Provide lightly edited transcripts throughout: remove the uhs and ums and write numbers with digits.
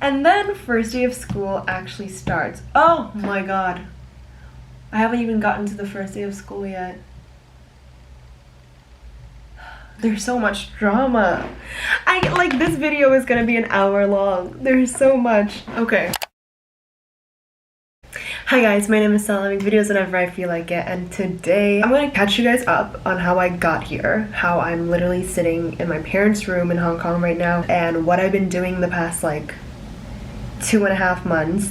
And then first day of school actually starts. Oh my god. I haven't even gotten to the first day of school yet. There's so much drama. This video is gonna be an hour long. There's so much. Okay. Hi guys, my name is Stella. I make videos whenever I feel like it, and today I'm gonna catch you guys up on how I got here, how I'm literally sitting in my parents' room in Hong Kong right now, and what I've been doing the past like 2.5 months,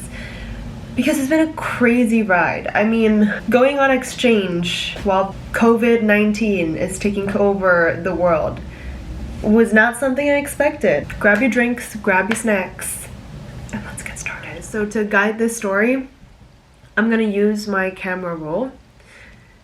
because it's been a crazy ride. I mean, going on exchange while COVID-19 is taking over the world was not something I expected. Grab your drinks, grab your snacks, and let's get started. So to guide this story, I'm gonna use my camera roll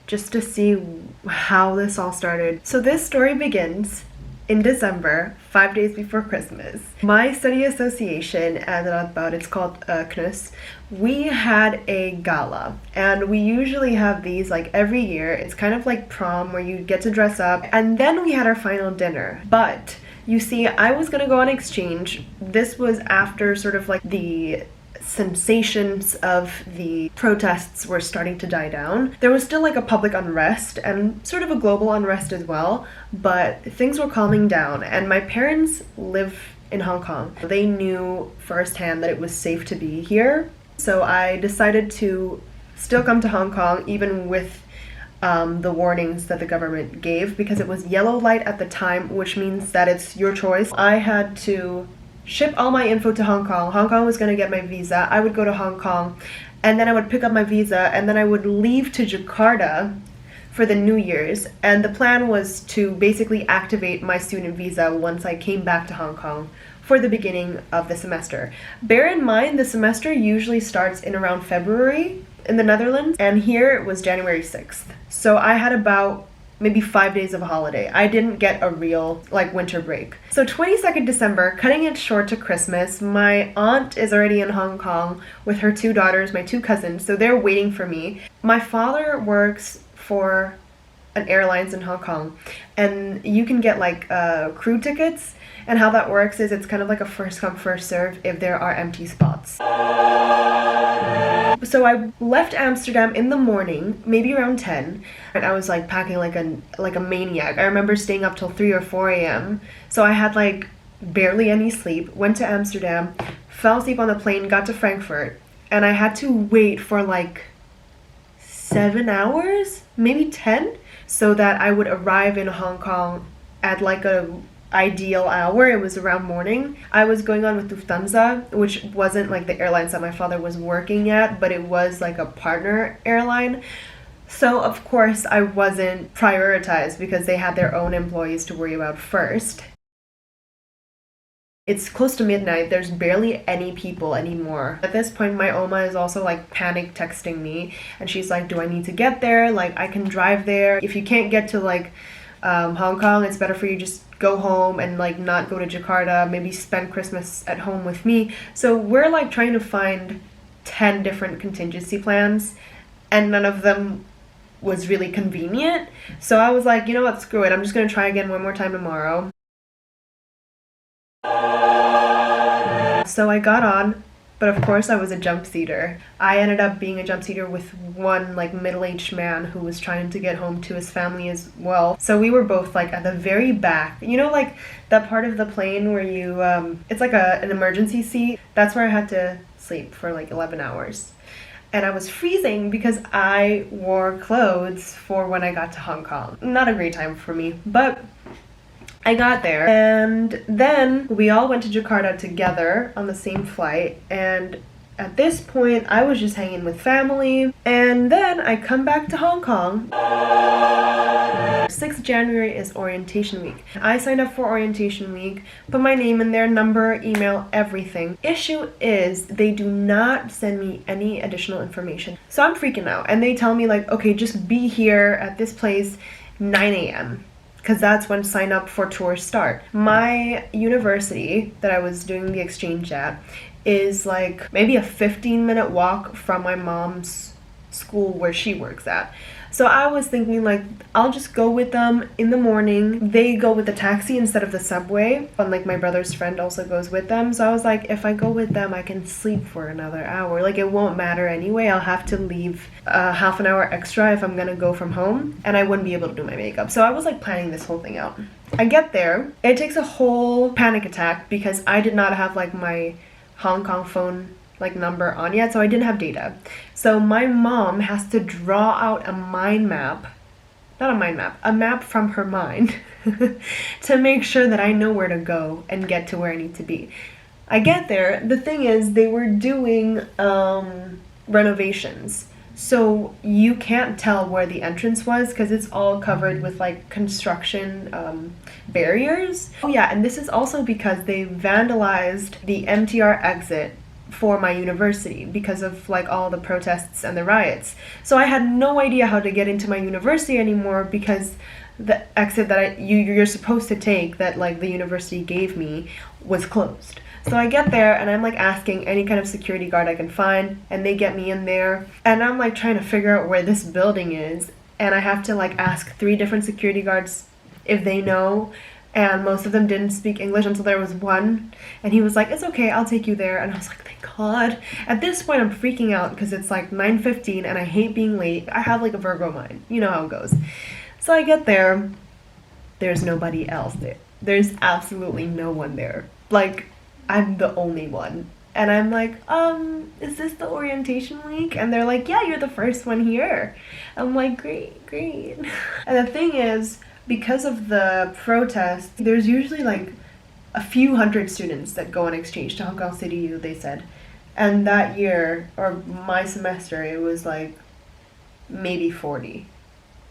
just to see how this all started. So this story begins in December, 5 days before Christmas. My study association it's called Intuos. We had a gala, and we usually have these like every year. It's kind of like prom where you get to dress up, and then we had our final dinner. But you see, I was gonna go on exchange. This was after sort of like the sensations of the protests were starting to die down. There was still like a public unrest and sort of a global unrest as well, but things were calming down, and my parents live in Hong Kong. They knew firsthand that it was safe to be here, so I decided to still come to Hong Kong even with the warnings that the government gave, because it was yellow light at the time, which means that it's your choice. I had to ship all my info to Hong Kong. Hong Kong was going to get my visa. I would go to Hong Kong, and then I would pick up my visa, and then I would leave to Jakarta for the New Year's. And the plan was to basically activate my student visa once I came back to Hong Kong for the beginning of the semester. Bear in mind, the semester usually starts in around February in the Netherlands, and here it was January 6th. So I had about maybe 5 days of a holiday. I didn't get a real like winter break. So 22nd December, cutting it short to Christmas, my aunt is already in Hong Kong with her 2 daughters, my 2 cousins, so they're waiting for me. My father works for an airlines in Hong Kong, and you can get like crew tickets, and how that works is it's kind of like a first come first serve if there are empty spots. So I left Amsterdam in the morning, maybe around 10, and I was like packing like a maniac. I remember staying up till 3 or 4 a.m. So I had like barely any sleep, went to Amsterdam, fell asleep on the plane, got to Frankfurt, and I had to wait for like 7 hours, maybe 10, so that I would arrive in Hong Kong at like a ideal hour. It was around morning. I was going on with Lufthansa, which wasn't like the airlines that my father was working at, but it was like a partner airline. So of course I wasn't prioritized because they had their own employees to worry about first. It's close to midnight. There's barely any people anymore. At this point, my Oma is also like panic texting me, and she's like, do I need to get there? Like, I can drive there. If you can't get to like Hong Kong, it's better for you just go home and like not go to Jakarta, maybe spend Christmas at home with me. So we're like trying to find 10 different contingency plans, and none of them was really convenient. So I was like, you know what, screw it, I'm just gonna try again one more time tomorrow. So I got on, but of course I was a jump seater. I ended up being a jump seater with one like middle-aged man who was trying to get home to his family as well. So we were both like at the very back. You know, like that part of the plane where you, it's like an emergency seat. That's where I had to sleep for like 11 hours. And I was freezing because I wore clothes for when I got to Hong Kong. Not a great time for me, but I got there, and then we all went to Jakarta together on the same flight, and at this point I was just hanging with family, and then I come back to Hong Kong. 6th January is orientation week. I signed up for orientation week, put my name in there, number, email, everything. Issue is they do not send me any additional information. So I'm freaking out, and they tell me like, okay, just be here at this place 9 a.m. because that's when sign up for tours start. My university that I was doing the exchange at is like maybe a 15-minute walk from my mom's school where she works at. So I was thinking like, I'll just go with them in the morning. They go with the taxi instead of the subway. And like my brother's friend also goes with them. So I was like, if I go with them, I can sleep for another hour. Like it won't matter anyway. I'll have to leave half an hour extra if I'm gonna go from home, and I wouldn't be able to do my makeup. So I was like planning this whole thing out. I get there. It takes a whole panic attack because I did not have like my Hong Kong phone like number on yet, so I didn't have data. So my mom has to draw out a mind map, not a mind map, a map from her mind to make sure that I know where to go and get to where I need to be. I get there. The thing is, they were doing renovations, so you can't tell where the entrance was because it's all covered with like construction barriers. Oh yeah, and this is also because they vandalized the MTR exit for my university because of like all the protests and the riots. So I had no idea how to get into my university anymore because the exit that you're supposed to take that like the university gave me was closed. So I get there and I'm like asking any kind of security guard I can find, and they get me in there, and I'm like trying to figure out where this building is, and I have to like ask 3 different security guards if they know, and most of them didn't speak English until there was one, and he was like, it's okay, I'll take you there. And I was like, thank God. At this point I'm freaking out because it's like 9:15 and I hate being late. I have like a Virgo mind, you know how it goes. So I get there, there's nobody else there. There's absolutely no one there. Like, I'm the only one. And I'm like, is this the orientation week? And they're like, yeah, you're the first one here. I'm like, great. And the thing is, because of the protest, there's usually like a few hundred students that go on exchange to Hong Kong City U, they said. And that year, or my semester, it was like maybe 40,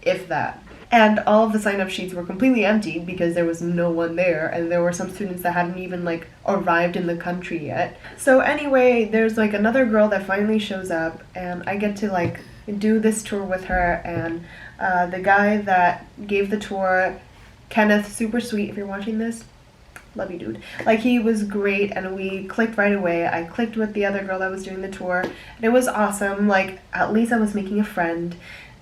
if that. And all of the sign-up sheets were completely empty because there was no one there, and there were some students that hadn't even like arrived in the country yet. So anyway, there's like another girl that finally shows up, and I get to like do this tour with her, and the guy that gave the tour, Kenneth, super sweet if you're watching this, love you dude. Like he was great and we clicked right away. I clicked with the other girl that was doing the tour and it was awesome. Like at least I was making a friend,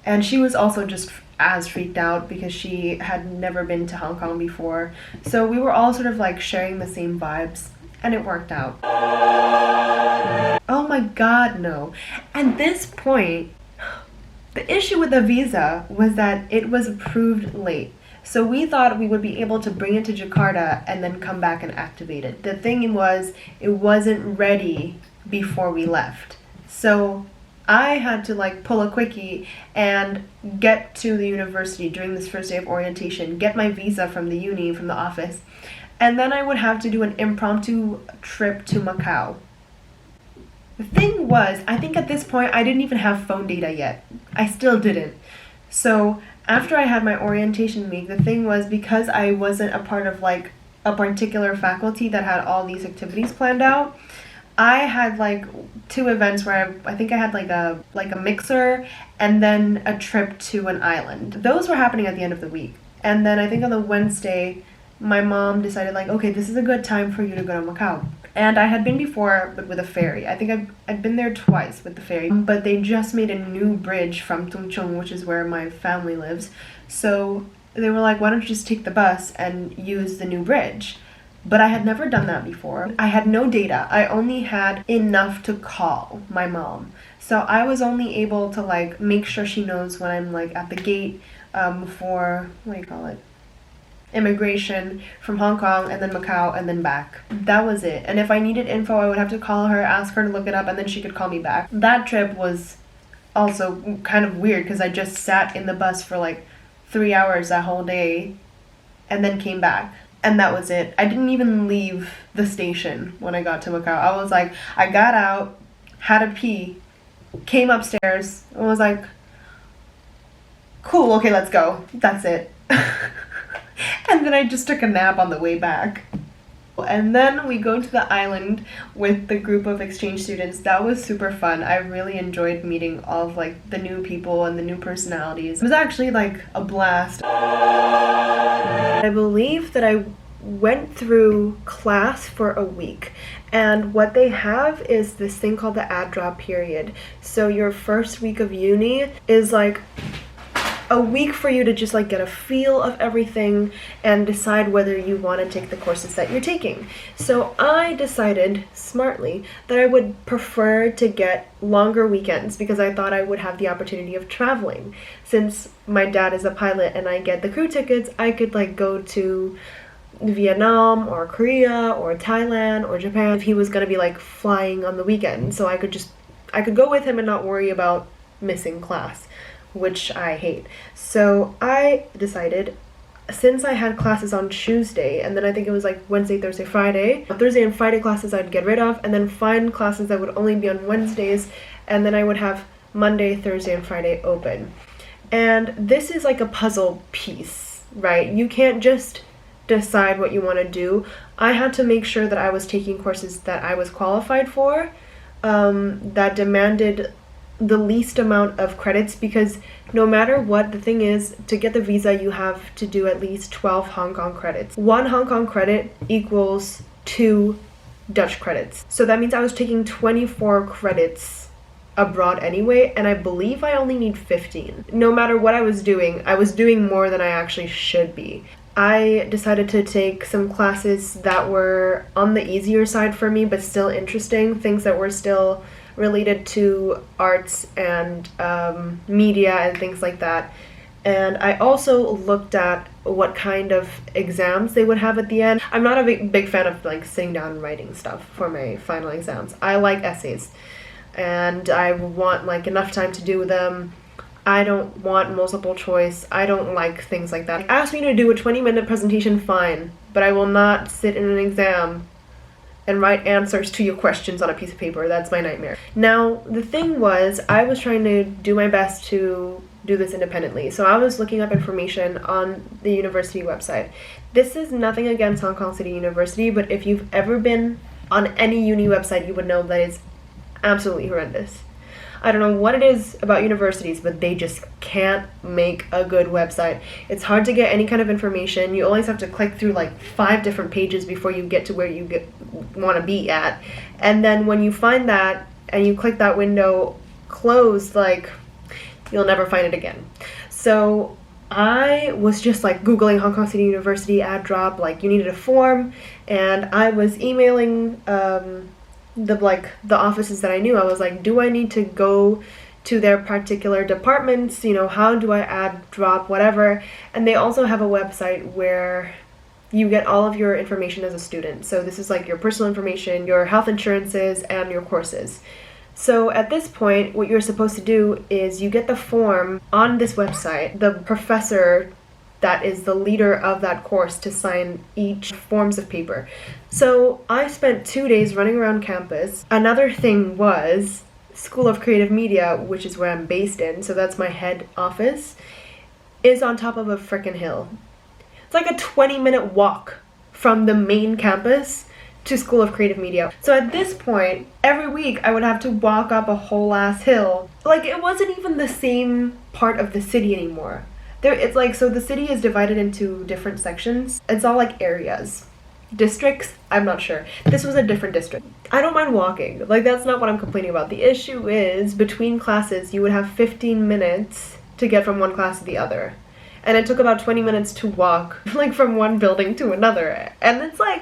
and she was also just as freaked out because she had never been to Hong Kong before. So we were all sort of like sharing the same vibes, and it worked out. Oh my god, no. At this point, the issue with the visa was that it was approved late. So we thought we would be able to bring it to Jakarta and then come back and activate it. The thing was, it wasn't ready before we left. So I had to like pull a quickie and get to the university during this first day of orientation, get my visa from the uni, from the office, and then I would have to do an impromptu trip to Macau. The thing was, I think at this point I didn't even have phone data yet. I still didn't. So after I had my orientation week, the thing was, because I wasn't a part of like a particular faculty that had all these activities planned out, I had like 2 events where I think I had like a mixer and then a trip to an island. Those were happening at the end of the week. And then I think on the Wednesday, my mom decided like, okay, this is a good time for you to go to Macau. And I had been before, but with a ferry. I think I'd been there twice with the ferry, but they just made a new bridge from Tung Chung, which is where my family lives. So they were like, why don't you just take the bus and use the new bridge? But I had never done that before. I had no data. I only had enough to call my mom. So I was only able to like make sure she knows when I'm like at the gate for, what do you call it? Immigration from Hong Kong and then Macau and then back. That was it. And if I needed info, I would have to call her, ask her to look it up, and then she could call me back. That trip was also kind of weird because I just sat in the bus for like 3 hours that whole day and then came back. And that was it. I didn't even leave the station when I got to Macau. I was like, I got out, had a pee, came upstairs, and was like, cool, okay, let's go. That's it. And then I just took a nap on the way back. And then we go to the island with the group of exchange students. That was super fun. I really enjoyed meeting all of like the new people and the new personalities. It was actually like a blast. I believe that I went through class for a week, and what they have is this thing called the add drop period. So your first week of uni is like a week for you to just like get a feel of everything and decide whether you want to take the courses that you're taking. So I decided smartly that I would prefer to get longer weekends because I thought I would have the opportunity of traveling. Since my dad is a pilot and I get the crew tickets, I could like go to Vietnam or Korea or Thailand or Japan if he was going to be like flying on the weekend. So I could go with him and not worry about missing class, which I hate. So I decided, since I had classes on Tuesday, and then I think it was like Wednesday, Thursday, Friday, Thursday and Friday classes I'd get rid of, and then find classes that would only be on Wednesdays, and then I would have Monday, Thursday, and Friday open. And this is like a puzzle piece, right? You can't just decide what you want to do. I had to make sure that I was taking courses that I was qualified for, that demanded the least amount of credits, because no matter what, the thing is, to get the visa you have to do at least 12 Hong Kong credits. 1 Hong Kong credit equals 2 Dutch credits. So that means I was taking 24 credits abroad anyway, and I believe I only need 15. No matter what I was doing more than I actually should be. I decided to take some classes that were on the easier side for me, but still interesting, things that were still related to arts and media and things like that. And I also looked at what kind of exams they would have at the end. I'm not a big fan of like sitting down and writing stuff for my final exams. I like essays and I want like enough time to do them. I don't want multiple choice. I don't like things like that. Ask me to do a 20-minute presentation, fine, but I will not sit in an exam and write answers to your questions on a piece of paper. That's my nightmare. Now, the thing was, I was trying to do my best to do this independently. So I was looking up information on the university website. This is nothing against Hong Kong City University, but if you've ever been on any uni website, you would know that it's absolutely horrendous. I don't know what it is about universities, but they just can't make a good website. It's hard to get any kind of information. You always have to click through like 5 different pages before you get to where you want to be at. And then when you find that and you click that window closed, like you'll never find it again. So I was just like Googling Hong Kong City University ad drop, like you needed a form, and I was emailing the offices that I knew. I was like, do I need to go to their particular departments? You know, how do I add, drop, whatever? And they also have a website where you get all of your information as a student. So this is like your personal information, your health insurances, and your courses. So at this point, what you're supposed to do is you get the form on this website. The professor that is the leader of that course to sign each forms of paper. So I spent 2 days running around campus. Another thing was School of Creative Media, which is where I'm based in, so that's my head office, is on top of a frickin' hill. It's like a 20-minute walk from the main campus to School of Creative Media. So at this point, every week I would have to walk up a whole ass hill. Like, it wasn't even the same part of the city anymore. It's like, so the city is divided into different sections. It's all like areas. Districts? I'm not sure. This was a different district. I don't mind walking. Like, that's not what I'm complaining about. The issue is, between classes, you would have 15 minutes to get from one class to the other. And it took about 20 minutes to walk, like, from one building to another. And it's like,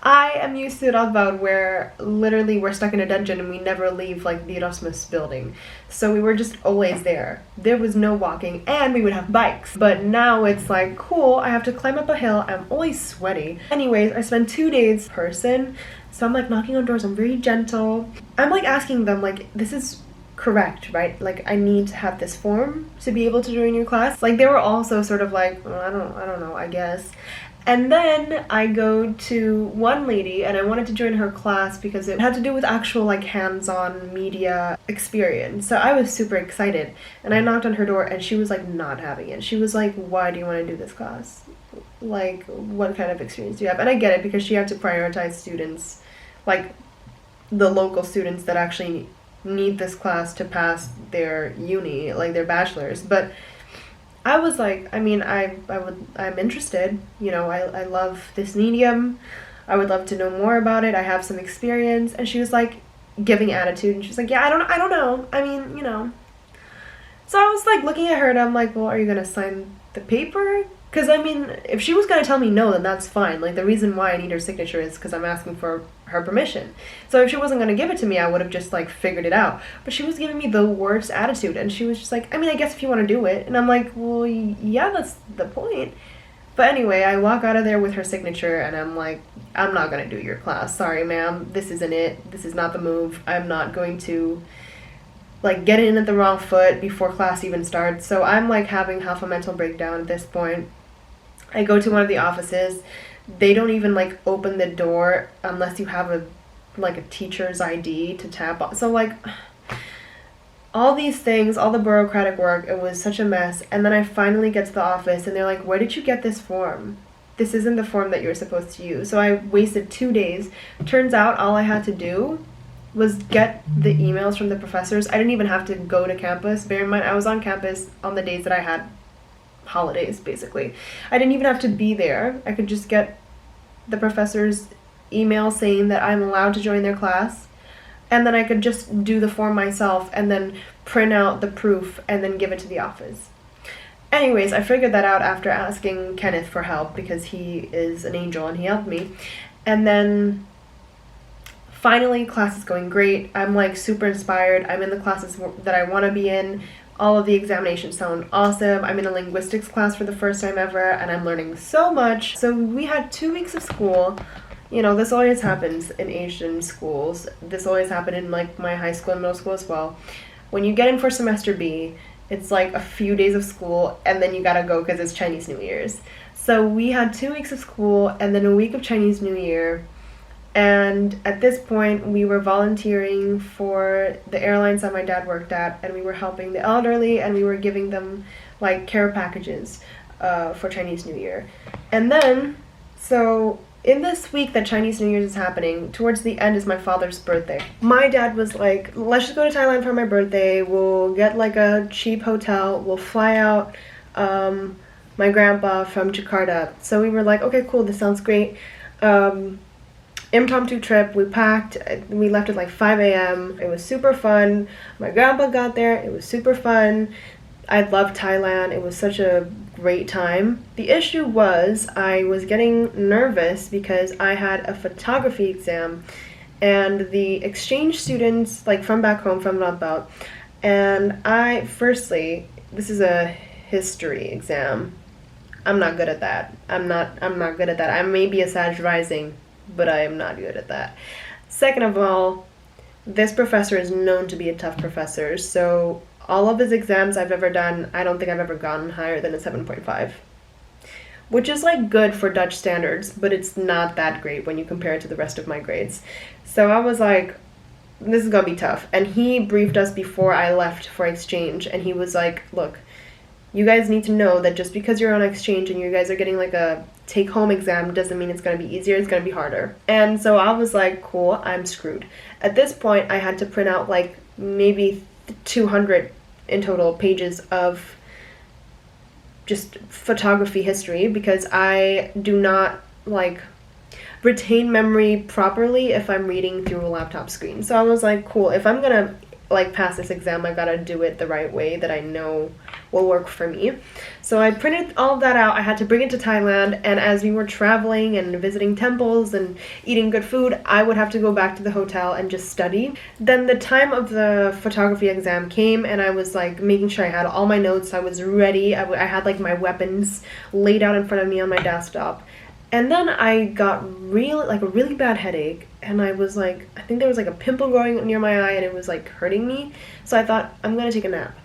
I am used to Radboud where literally we're stuck in a dungeon and we never leave, like, the Erasmus building. So we were just always there. There was no walking, and we would have bikes. But now it's like, cool, I have to climb up a hill, I'm always sweaty. Anyways, I spent 2 days in person, so I'm, like, knocking on doors, I'm very gentle. I'm, like, asking them, like, this is correct, right? Like, I need to have this form to be able to join your class. Like, they were also sort of like, oh, I don't know, I guess. And then I go to one lady and I wanted to join her class because it had to do with actual like hands-on media experience. So I was super excited and I knocked on her door and she was like not having it. She was like, why do you want to do this class? Like, what kind of experience do you have? And I get it because she had to prioritize students, like the local students that actually need this class to pass their uni, like their bachelor's. But I was like, I mean, I'm interested, you know, I love this medium, I would love to know more about it, I have some experience. And she was like giving attitude and she was like, yeah, I don't know, I mean, you know. So I was like looking at her and I'm like, well, are you gonna sign the paper? Because I mean, if she was gonna tell me no, then that's fine. Like, the reason why I need her signature is because I'm asking for her permission. So if she wasn't gonna give it to me, I would have just like figured it out. But she was giving me the worst attitude, and she was just like, I mean, I guess if you want to do it. And I'm like, well, yeah, that's the point. But anyway, I walk out of there with her signature, and I'm like, I'm not gonna do your class. Sorry, ma'am. This isn't it. This is not the move. I'm not going to like get in at the wrong foot before class even starts. So I'm like having half a mental breakdown at this point. I go to one of the offices. They don't even like open the door unless you have a like a teacher's ID to tap on. So like all these things, all the bureaucratic work, it was such a mess. And then I finally get to the office and they're like, where did you get this form? This isn't the form that you're supposed to use. So I wasted 2 days. Turns out all I had to do was get the emails from the professors. I didn't even have to go to campus. Bear in mind, I was on campus on the days that I had holidays, basically. I didn't even have to be there. I could just get the professor's email saying that I'm allowed to join their class, and then I could just do the form myself and then print out the proof and then give it to the office. Anyways, I figured that out after asking Kenneth for help because he is an angel and he helped me. And then finally, class is going great. I'm like super inspired. I'm in the classes that I want to be in. All of the examinations sound awesome. I'm in a linguistics class for the first time ever, and I'm learning so much. So we had 2 weeks of school. You know, this always happens in Asian schools. This always happened in like my high school and middle school as well. When you get in for semester B, it's like a few days of school, and then you gotta go because it's Chinese New Year's. So we had 2 weeks of school, and then a week of Chinese New Year. And at this point, we were volunteering for the airlines that my dad worked at, and we were helping the elderly, and we were giving them like care packages for Chinese New Year. And then, so in this week that Chinese New Year's is happening, towards the end is my father's birthday. My dad was like, let's just go to Thailand for my birthday. We'll get like a cheap hotel. We'll fly out my grandpa from Jakarta. So we were like, okay, cool, this sounds great. Impromptu trip. We packed. We left at like 5 a.m. It was super fun. My grandpa got there. It was super fun. I loved Thailand. It was such a great time. The issue was I was getting nervous because I had a photography exam, and the exchange students like from back home from Lampao, and firstly, this is a history exam. I'm not good at that. I'm not good at that. I may be a Sag Rising, but I am not good at that. Second of all, this professor is known to be a tough professor, so all of his exams I've ever done, I don't think I've ever gotten higher than a 7.5. Which is like good for Dutch standards, but it's not that great when you compare it to the rest of my grades. So I was like, this is gonna be tough. And he briefed us before I left for exchange, and he was like, look, you guys need to know that just because you're on exchange and you guys are getting like a take-home exam doesn't mean it's going to be easier, it's going to be harder. And so I was like, cool, I'm screwed. At this point, I had to print out like maybe 200 in total pages of just photography history because I do not like retain memory properly if I'm reading through a laptop screen. So I was like, cool, if I'm going to like pass this exam, I gotta do it the right way that I know will work for me. So I printed all of that out. I had to bring it to Thailand, and as we were traveling and visiting temples and eating good food, I would have to go back to the hotel and just study. Then the time of the photography exam came, and I was like making sure I had all my notes. I was ready. I had like my weapons laid out in front of me on my desktop. And then I got a really bad headache, and I was like, I think there was like a pimple growing near my eye and it was like hurting me. So I thought, I'm gonna take a nap.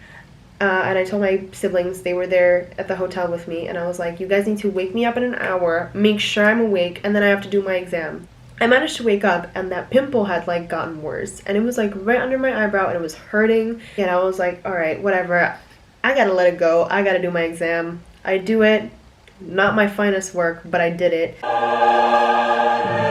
And I told my siblings, they were there at the hotel with me, and I was like, you guys need to wake me up in an hour, make sure I'm awake, and then I have to do my exam. I managed to wake up, and that pimple had like gotten worse, and it was like right under my eyebrow, and it was hurting. And I was like, all right, whatever, I gotta let it go. I gotta do my exam. I do it. Not my finest work, but I did it.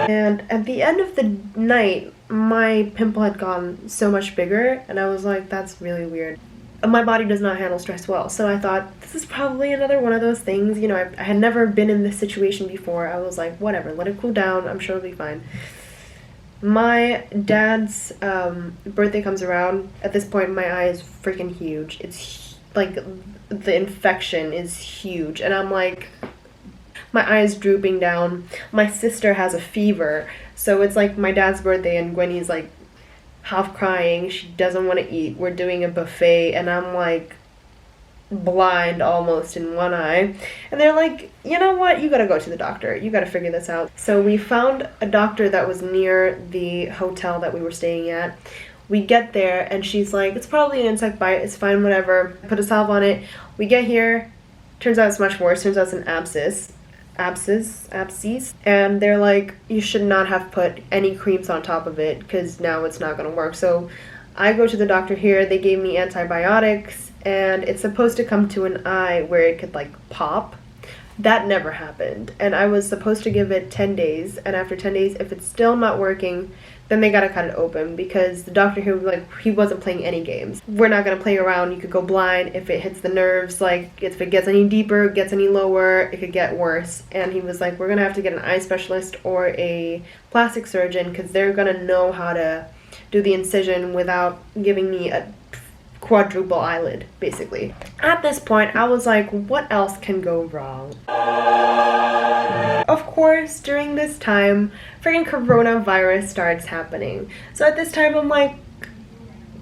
And at the end of the night, my pimple had gotten so much bigger, and I was like, that's really weird. My body does not handle stress well, so I thought, this is probably another one of those things. You know, I had never been in this situation before. I was like, whatever, let it cool down. I'm sure it'll be fine. My dad's birthday comes around. At this point, my eye is freaking huge. It's like the infection is huge, and I'm like, my eyes drooping down. My sister has a fever, so it's like my dad's birthday and Gwenny's like half crying, she doesn't want to eat, we're doing a buffet, and I'm like blind almost in one eye, and they're like, you know what, you gotta go to the doctor, you gotta figure this out. So we found a doctor that was near the hotel that we were staying at. We get there and she's like, it's probably an insect bite, it's fine, whatever, put a salve on it. We get here, turns out it's much worse, turns out it's an abscess, and they're like, you should not have put any creams on top of it because now it's not gonna work. So I go to the doctor here, they gave me antibiotics, and it's supposed to come to an eye where it could like pop. That never happened, and I was supposed to give it 10 days, and after 10 days, if it's still not working, then they gotta cut it open, because the doctor here was like, he wasn't playing any games. We're not gonna play around, you could go blind if it hits the nerves, like if it gets any deeper, gets any lower, it could get worse. And he was like, we're gonna have to get an eye specialist or a plastic surgeon, because they're gonna know how to do the incision without giving me a quadruple eyelid, basically. At this point, I was like, what else can go wrong? Of course, during this time, freaking coronavirus starts happening. So at this time, I'm like,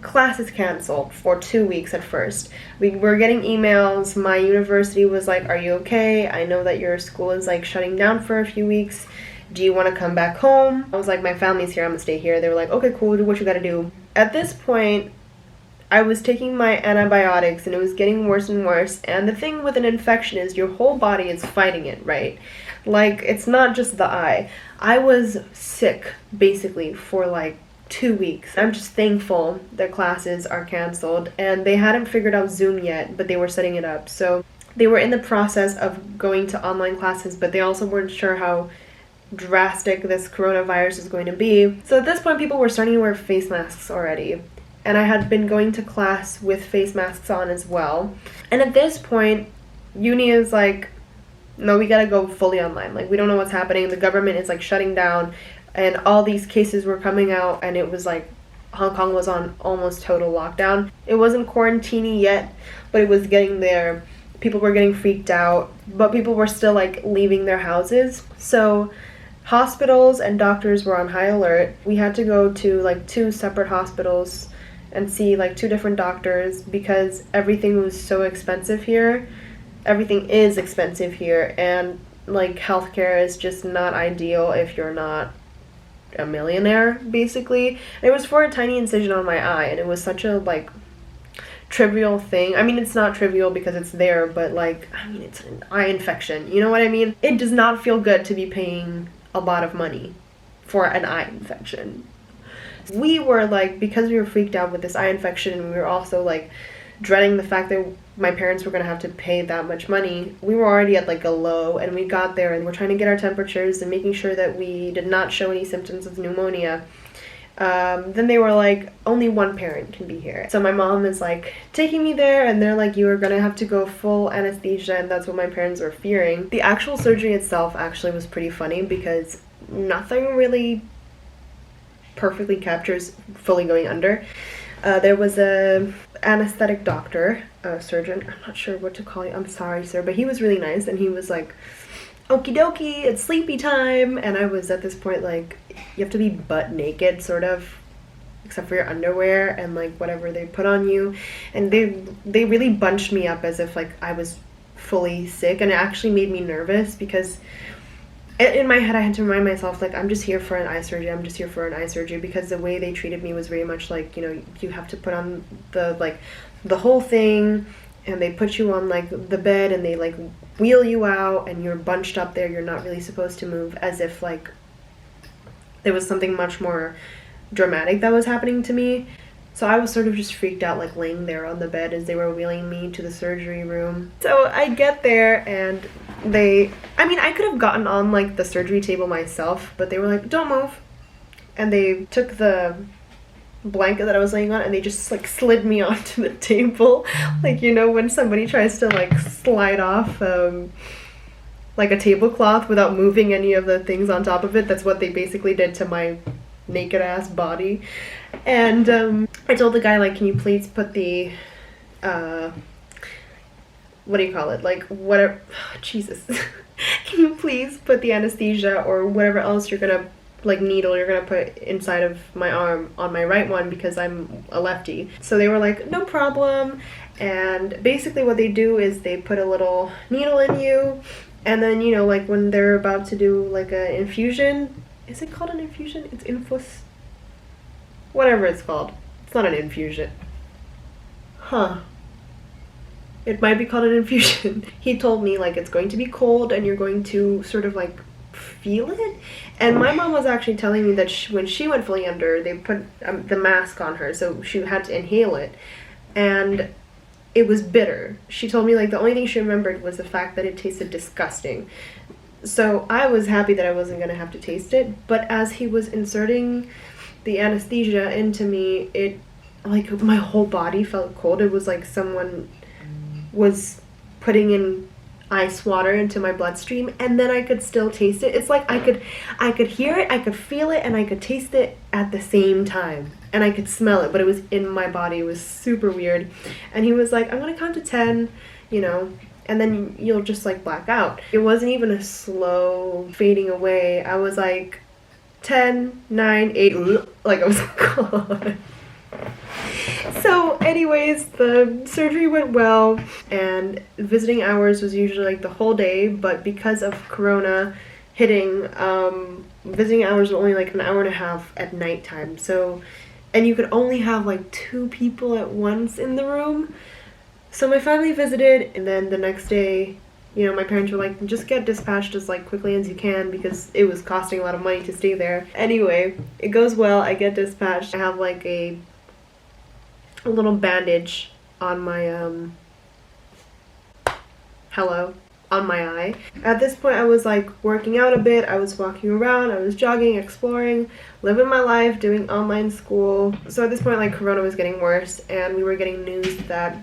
class is canceled for 2 weeks at first. We were getting emails. My university was like, are you okay? I know that your school is like shutting down for a few weeks. Do you want to come back home? I was like, my family's here, I'm gonna stay here. They were like, okay, cool, do what you gotta do. At this point, I was taking my antibiotics and it was getting worse and worse. And the thing with an infection is your whole body is fighting it, right? Like, it's not just the eye. I was sick, basically, for like 2 weeks. I'm just thankful that classes are canceled, and they hadn't figured out Zoom yet, but they were setting it up. So they were in the process of going to online classes, but they also weren't sure how drastic this coronavirus is going to be. So at this point, people were starting to wear face masks already. And I had been going to class with face masks on as well. And at this point, uni is like, no, we gotta go fully online. Like, we don't know what's happening. The government is like shutting down, and all these cases were coming out, and it was like Hong Kong was on almost total lockdown. It wasn't quarantining yet, but it was getting there. People were getting freaked out, but people were still like leaving their houses. So hospitals and doctors were on high alert. We had to go to like 2 separate hospitals and see like 2 different doctors, because everything was so expensive here. Everything is expensive here, and like healthcare is just not ideal if you're not a millionaire, basically. And it was for a tiny incision on my eye, and it was such a like trivial thing. I mean, it's not trivial because it's there, but like, I mean, it's an eye infection, you know what I mean? It does not feel good to be paying a lot of money for an eye infection. We were like, because we were freaked out with this eye infection, and we were also like dreading the fact that my parents were going to have to pay that much money, we were already at like a low, and we got there and we're trying to get our temperatures and making sure that we did not show any symptoms of pneumonia. Then they were like, only one parent can be here. So my mom is like taking me there, and they're like, you are gonna have to go full anesthesia, and that's what my parents were fearing. The actual surgery itself actually was pretty funny, because nothing really perfectly captures fully going under. There was a anesthetic doctor, a surgeon, I'm not sure what to call you, I'm sorry sir, but he was really nice, and he was like, okie dokie, it's sleepy time. And I was at this point like, you have to be butt naked sort of, except for your underwear and like whatever they put on you, and they really bunched me up as if like I was fully sick, and it actually made me nervous, because in my head I had to remind myself like, I'm just here for an eye surgery, I'm just here for an eye surgery, because the way they treated me was very much like, you know, you have to put on the whole thing, and they put you on like the bed, and they like wheel you out, and you're bunched up there, you're not really supposed to move, as if like there was something much more dramatic that was happening to me. So I was sort of just freaked out, like laying there on the bed as they were wheeling me to the surgery room. So I get there, and I could have gotten on like the surgery table myself, but they were like, don't move. And they took the blanket that I was laying on, and they just like slid me onto the table. Like, you know, when somebody tries to like slide off like a tablecloth without moving any of the things on top of it, that's what they basically did to my naked ass body. And I told the guy like, can you please put the what do you call it? Like whatever. Jesus. Can you please put the anesthesia or whatever else you're gonna, like, needle you're gonna put inside of my arm on my right one because I'm a lefty. So they were like, no problem. And basically what they do is they put a little needle in you, and then, you know, like when they're about to do like an infusion, is it called an infusion? It's infus, whatever it's called. It's not an infusion. Huh. It might be called an infusion. He told me like it's going to be cold and you're going to sort of like feel it. And my mom was actually telling me that when she went fully under, they put the mask on her, so she had to inhale it. And it was bitter. She told me like the only thing she remembered was the fact that it tasted disgusting. So I was happy that I wasn't gonna have to taste it. But as he was inserting the anesthesia into me, it, like, my whole body felt cold. It was like someone was putting in ice water into my bloodstream, and then I could still taste it. It's like I could hear it, I could feel it, and I could taste it at the same time. And I could smell it, but it was in my body. It was super weird. And he was like, I'm gonna count to 10, you know, and then you'll just like black out. It wasn't even a slow fading away. I was like 10, 9, 8, like I was gone. So anyways, the surgery went well, and visiting hours was usually like the whole day, but because of Corona hitting, visiting hours were only like an hour and a half at nighttime. So, and you could only have like 2 people at once in the room. So my family visited, and then the next day, you know, my parents were like, just get dispatched as like quickly as you can because it was costing a lot of money to stay there. Anyway, it goes well. I get dispatched. I have like a little bandage on my on my eye. At this point I was like working out a bit, I was walking around, I was jogging, exploring, living my life, doing online school. So at this point like Corona was getting worse, and we were getting news that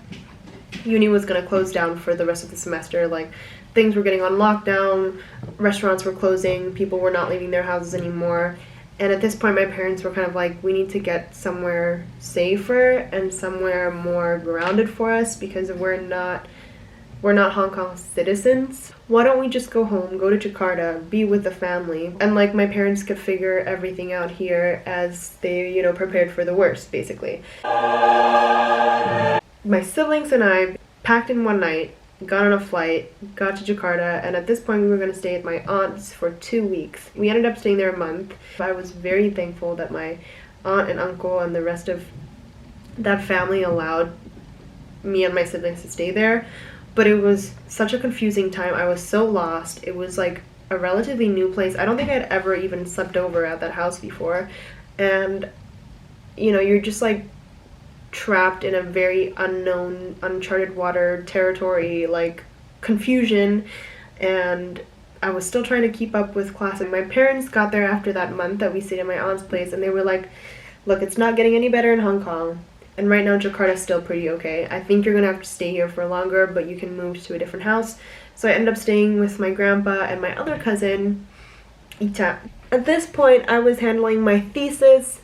uni was gonna close down for the rest of the semester. Like things were getting on lockdown, restaurants were closing, people were not leaving their houses anymore. And at this point, my parents were kind of like, we need to get somewhere safer and somewhere more grounded for us because we're not Hong Kong citizens. Why don't we just go home, go to Jakarta, be with the family? And like my parents could figure everything out here as they, you know, prepared for the worst, basically. My siblings and I packed in one night, got on a flight, got to Jakarta, and at this point we were going to stay at my aunt's for 2 weeks. We ended up staying there a month. I was very thankful that my aunt and uncle and the rest of that family allowed me and my siblings to stay there, but it was such a confusing time. I was so lost. It was like a relatively new place. I don't think I'd ever even slept over at that house before, and you know, you're just like trapped in a very unknown, uncharted water territory, like confusion. And I was still trying to keep up with class, and my parents got there after that month that we stayed at my aunt's place, and they were like, look, it's not getting any better in Hong Kong, and right now Jakarta's still pretty okay. I think you're gonna have to stay here for longer, but you can move to a different house. So I ended up staying with my grandpa and my other cousin, Ita. At this point I was handling my thesis.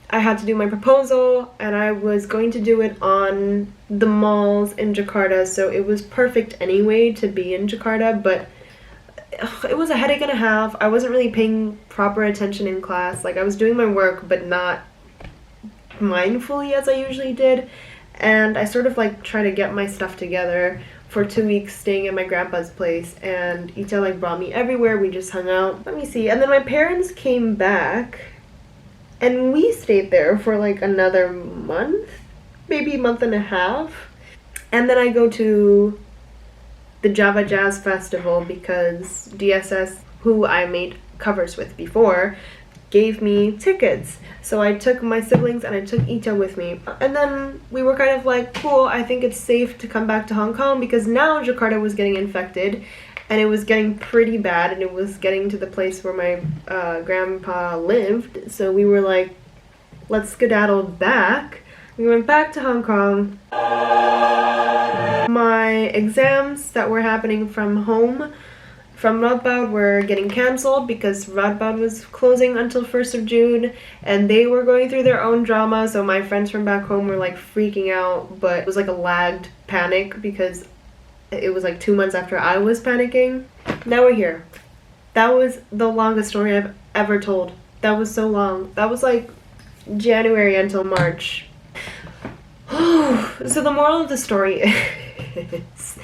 I had to do my proposal, and I was going to do it on the malls in Jakarta, so it was perfect anyway to be in Jakarta, but it was a headache and a half. I wasn't really paying proper attention in class. Like, I was doing my work, but not mindfully as I usually did, and I sort of like tried to get my stuff together for 2 weeks staying at my grandpa's place, and Ita like brought me everywhere. We just hung out. Let me see. And then my parents came back, and we stayed there for like another month, maybe a month and a half. And then I go to the Java Jazz Festival because DSS, who I made covers with before, gave me tickets. So I took my siblings and I took Ita with me. And then we were kind of like, cool, I think it's safe to come back to Hong Kong, because now Jakarta was getting infected. And it was getting pretty bad, and it was getting to the place where my grandpa lived. So we were like, let's skedaddle back. We went back to Hong Kong. My exams that were happening from home, from Radboud, were getting cancelled because Radboud was closing until 1st of June. And they were going through their own drama, so my friends from back home were like freaking out. But it was like a lagged panic because It was like 2 months after I was panicking. Now we're here. That was the longest story I've ever told. That was so long. That was like January until March. So the moral of the story is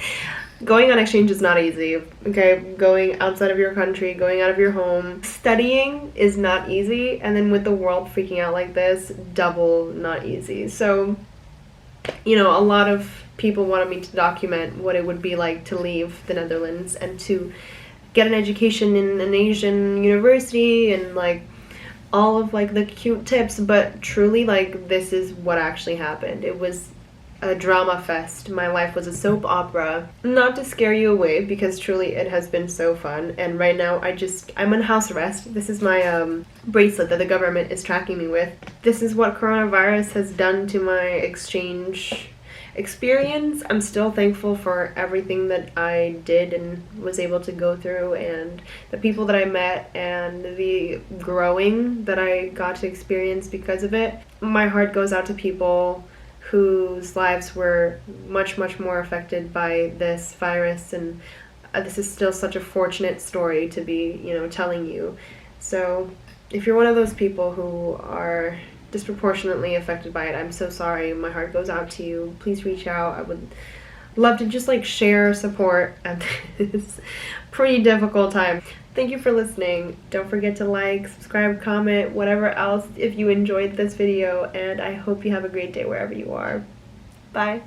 going on exchange is not easy, okay? Going outside of your country, going out of your home. Studying is not easy, and then with the world freaking out like this, double not easy. So, you know, a lot of people wanted me to document what it would be like to leave the Netherlands and to get an education in an Asian university and like all of like the cute tips, but truly like this is what actually happened. It was a drama fest. My life was a soap opera. Not to scare you away, because truly it has been so fun. And right now I'm on house arrest. This is my bracelet that the government is tracking me with. This is what coronavirus has done to my exchange experience. I'm still thankful for everything that I did and was able to go through, and the people that I met, and the growing that I got to experience because of it. My heart goes out to people whose lives were much more affected by this virus, and this is still such a fortunate story to be, you know, telling you. So if you're one of those people who are disproportionately affected by it, I'm so sorry. My heart goes out to you. Please reach out. I would love to just like share support at this pretty difficult time. Thank you for listening. Don't forget to like, subscribe, comment, whatever else if you enjoyed this video, and I hope you have a great day wherever you are. Bye.